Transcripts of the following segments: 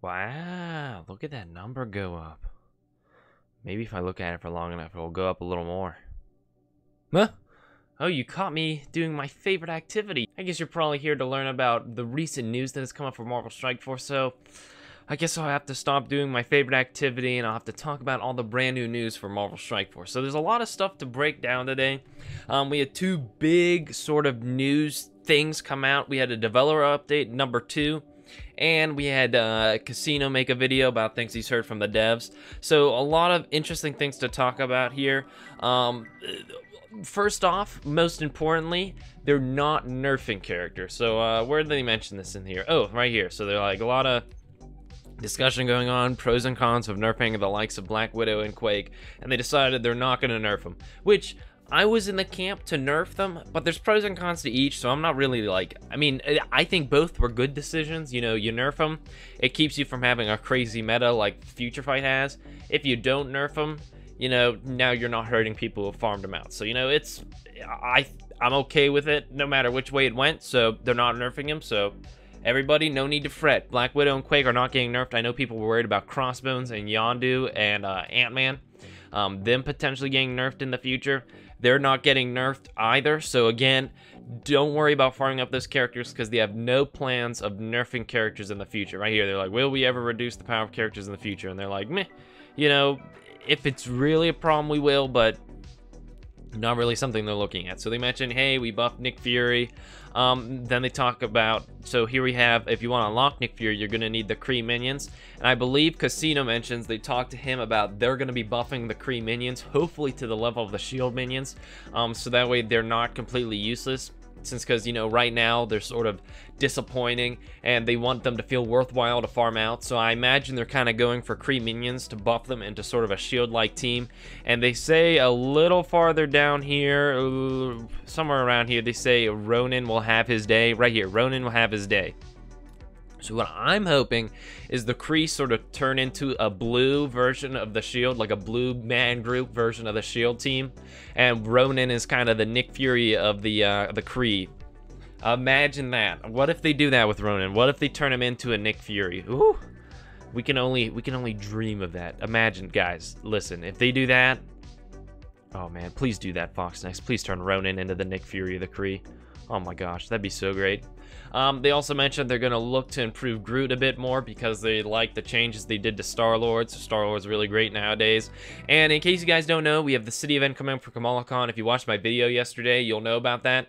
Wow, look at that number go up. Maybe if I look at it for long enough, it'll go up a little more. Huh? Oh, you caught me doing my favorite activity. I guess you're probably here to learn about the recent news that has come up for Marvel Strike Force, so I guess I'll have to stop doing my favorite activity and I'll have to talk about all the brand new news for Marvel Strike Force. So there's a lot of stuff to break down today. We had two big sort of news things come out. We had a developer update, number 2. And we had Casino make a video about things he's heard from the devs. So a lot of interesting things to talk about here. First off, most importantly, they're not nerfing characters. So where did they mention this in here? Oh, right here. So they're like a lot of discussion going on, pros and cons of nerfing the likes of Black Widow and Quake, and they decided they're not going to nerf them, which I was in the camp to nerf them, but there's pros and cons to each, so I'm not really like, I mean, I think both were good decisions. You know, you nerf them, it keeps you from having a crazy meta like Future Fight has. If you don't nerf them, you know, now you're not hurting people who farmed them out. So, you know, I'm okay with it no matter which way it went, so they're not nerfing him, so everybody, no need to fret. Black Widow and Quake are not getting nerfed. I know people were worried about Crossbones and Yondu and Ant-Man, them potentially getting nerfed in the future. They're not getting nerfed either. So again, don't worry about farming up those characters because they have no plans of nerfing characters in the future. Right here, they're like, will we ever reduce the power of characters in the future? And they're like, meh. You know, if it's really a problem, we will, but not really something they're looking at. So they mentioned, hey, we buffed Nick Fury. Then they talk about, so here we have, if you want to unlock Nick Fury, you're going to need the Kree minions. And I believe Casino mentions they talked to him about they're going to be buffing the Kree minions, hopefully to the level of the Shield minions. So that way they're not completely useless. Since, because, you know, right now they're sort of disappointing and they want them to feel worthwhile to farm out. So I imagine they're kind of going for Kree minions to buff them into sort of a shield-like team. And they say a little farther down here, somewhere around here, they say Ronan will have his day. Right here, Ronan will have his day. So what I'm hoping is the Kree sort of turn into a blue version of the Shield, like a blue man group version of the Shield team, and Ronan is kind of the Nick Fury of the Kree. Imagine that. What if they do that with Ronan? What if they turn him into a Nick Fury? Ooh, we can only dream of that. Imagine, guys. Listen, if they do that, oh man, please do that, Fox Next. Please turn Ronan into the Nick Fury of the Kree. Oh my gosh, that'd be so great. They also mentioned they're going to look to improve Groot a bit more because they like the changes they did to Star-Lord. So Star-Lord's really great nowadays. And in case you guys don't know, we have the city event coming up for Kamala Khan. If you watched my video yesterday, you'll know about that.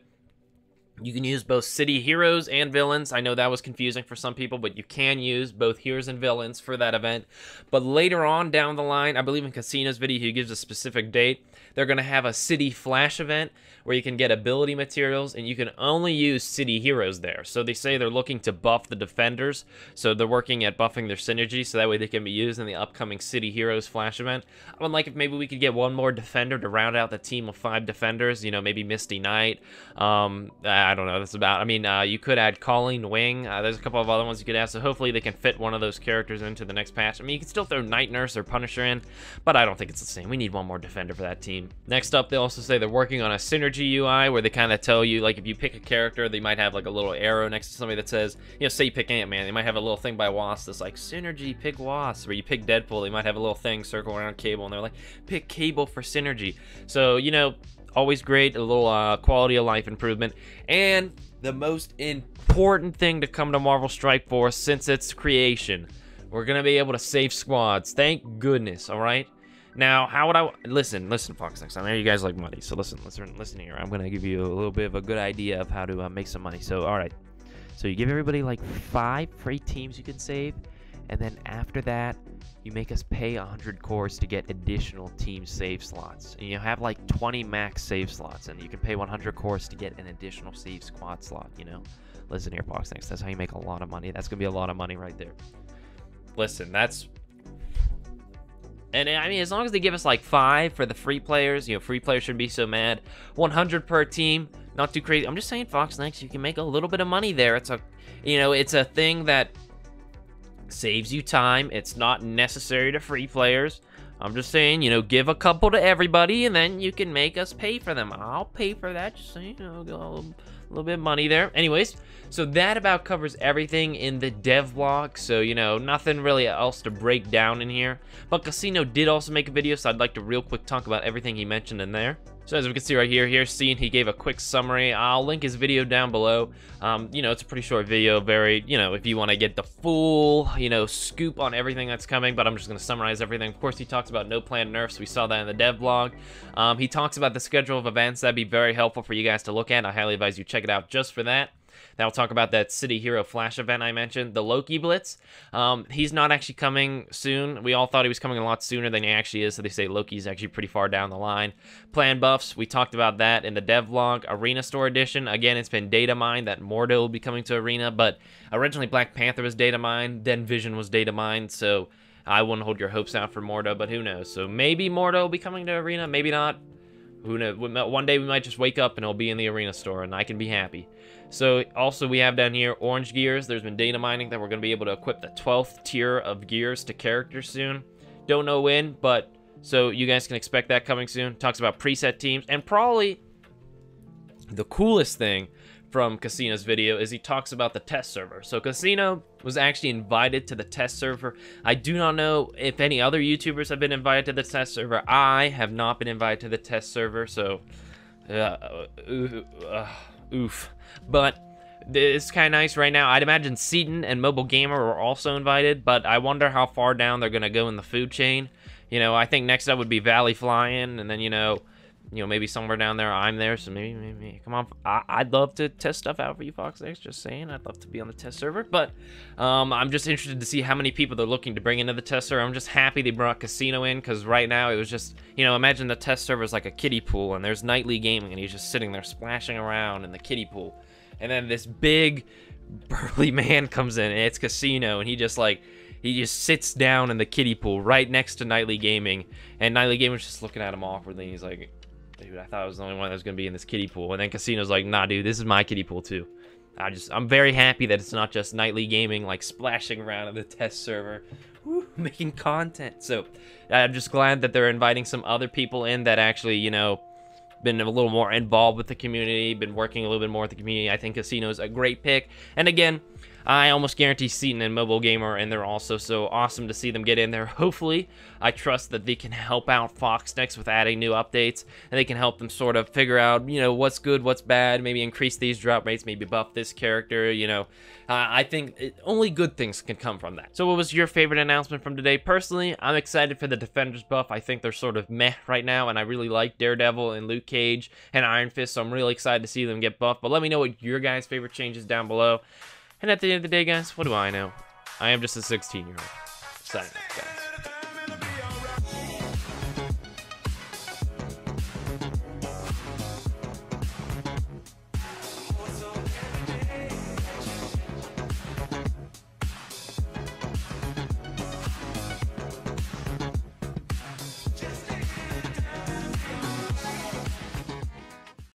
You can use both city heroes and villains. I know that was confusing for some people, but you can use both heroes and villains for that event. But later on down the line, I believe in Casino's video, he gives a specific date. They're going to have a city flash event where you can get ability materials, and you can only use city heroes there. So they say they're looking to buff the defenders, so they're working at buffing their synergy, so that way they can be used in the upcoming city heroes flash event. I would like if maybe we could get one more defender to round out the team of 5 defenders, you know, maybe Misty Knight. I don't know, that's about, I mean, you could add Colleen Wing. There's a couple of other ones you could add, so hopefully they can fit one of those characters into the next patch. I mean, you can still throw Night Nurse or Punisher in, but I don't think it's the same. We need one more defender for that team. Next up, they also say they're working on a synergy UI where they kind of tell you, like, if you pick a character, they might have like a little arrow next to somebody that says, you know, say you pick Ant-Man, they might have a little thing by Wasp that's like, synergy, pick Wasp. Or you pick Deadpool, they might have a little thing circle around Cable, and they're like, pick Cable for synergy. So, you know, always great, a little quality of life improvement. And the most important thing to come to Marvel Strike Force since its creation, we're gonna be able to save squads. Thank goodness. All right. Now, how would I listen, Fox Next? I know you guys like money, so listen here. I'm gonna give you a little bit of a good idea of how to make some money. So, all right. So you give everybody like 5 free teams you can save, and then after that, you make us pay 100 cores to get additional team save slots. And you have like 20 max save slots, and you can pay 100 cores to get an additional save squad slot, you know? Listen here, Fox Next. That's how you make a lot of money. That's going to be a lot of money right there. Listen, that's... And I mean, as long as they give us like 5 for the free players, you know, free players shouldn't be so mad. 100 per team, not too crazy. I'm just saying, Fox Next, you can make a little bit of money there. It's a, you know, it's a thing that saves you time. It's not necessary to free players. I'm just saying, you know, give a couple to everybody, and then you can make us pay for them. I'll pay for that. Just so you know, A little bit of money there. Anyways, so that about covers everything in the dev vlog. So, you know, nothing really else to break down in here. But Casino did also make a video, so I'd like to real quick talk about everything he mentioned in there. So as we can see right here, he gave a quick summary. I'll link his video down below. You know, it's a pretty short video, very, you know, if you want to get the full, you know, scoop on everything that's coming, but I'm just going to summarize everything. Of course, he talks about no planned nerfs. We saw that in the dev vlog. He talks about the schedule of events. That'd be very helpful for you guys to look at. I highly advise you check it out just for that. That'll talk about that City Hero Flash event I mentioned, the Loki Blitz. He's not actually coming soon. We all thought he was coming a lot sooner than he actually is, so they say Loki's actually pretty far down the line. Plan buffs, we talked about that in the dev vlog. Arena Store Edition, again, it's been data mined that Mordo will be coming to Arena, but originally Black Panther was data mined, then Vision was data mined, so I wouldn't hold your hopes out for Mordo, but who knows. So maybe Mordo will be coming to Arena, maybe not. Who knows? One day we might just wake up and it'll be in the Arena Store, and I can be happy. So also we have down here orange gears. There's been data mining that we're going to be able to equip the 12th tier of gears to characters soon. Don't know when, but so you guys can expect that coming soon. Talks about preset teams, and probably the coolest thing from Casino's video is he talks about the test server. So Casino was actually invited to the test server. I do not know if any other YouTubers have been invited to the test server. I have not been invited to the test server, so oof. But it's kind of nice right now. I'd imagine Seaton and Mobile Gamer are also invited, but I wonder how far down they're going to go in the food chain. You know, I think next up would be Valley Flying, and then, you know, maybe somewhere down there I'm there, so maybe come on. I'd love to test stuff out for you, FoxX, just saying. I'd love to be on the test server, but I'm just interested to see how many people they're looking to bring into the test server. I'm just happy they brought Casino in, because right now it was just, you know, imagine the test server is like a kiddie pool, and there's Nightly Gaming, and he's just sitting there splashing around in the kiddie pool, and then this big burly man comes in, and it's Casino, and he just sits down in the kiddie pool right next to Nightly Gaming, and Nightly Gaming's just looking at him awkwardly, and he's like, dude, I thought I was the only one that was going to be in this kiddie pool. And then Casino's like, nah, dude, this is my kiddie pool, too. I'm very happy that it's not just Nightly Gaming, like, splashing around in the test server, making content. So, I'm just glad that they're inviting some other people in that actually, you know, been a little more involved with the community, been working a little bit more with the community. I think Casino's a great pick. And again, I almost guarantee Seaton and Mobile Gamer, and they're also so awesome to see them get in there. Hopefully, I trust that they can help out Fox next with adding new updates, and they can help them sort of figure out, you know, what's good, what's bad, maybe increase these drop rates, maybe buff this character, you know. I think only good things can come from that. So what was your favorite announcement from today? Personally, I'm excited for the Defenders buff. I think they're sort of meh right now, and I really like Daredevil and Luke Cage and Iron Fist, so I'm really excited to see them get buffed. But let me know what your guys' favorite changes down below. And at the end of the day, guys, what do I know? I am just a 16-year-old. Signing off, guys.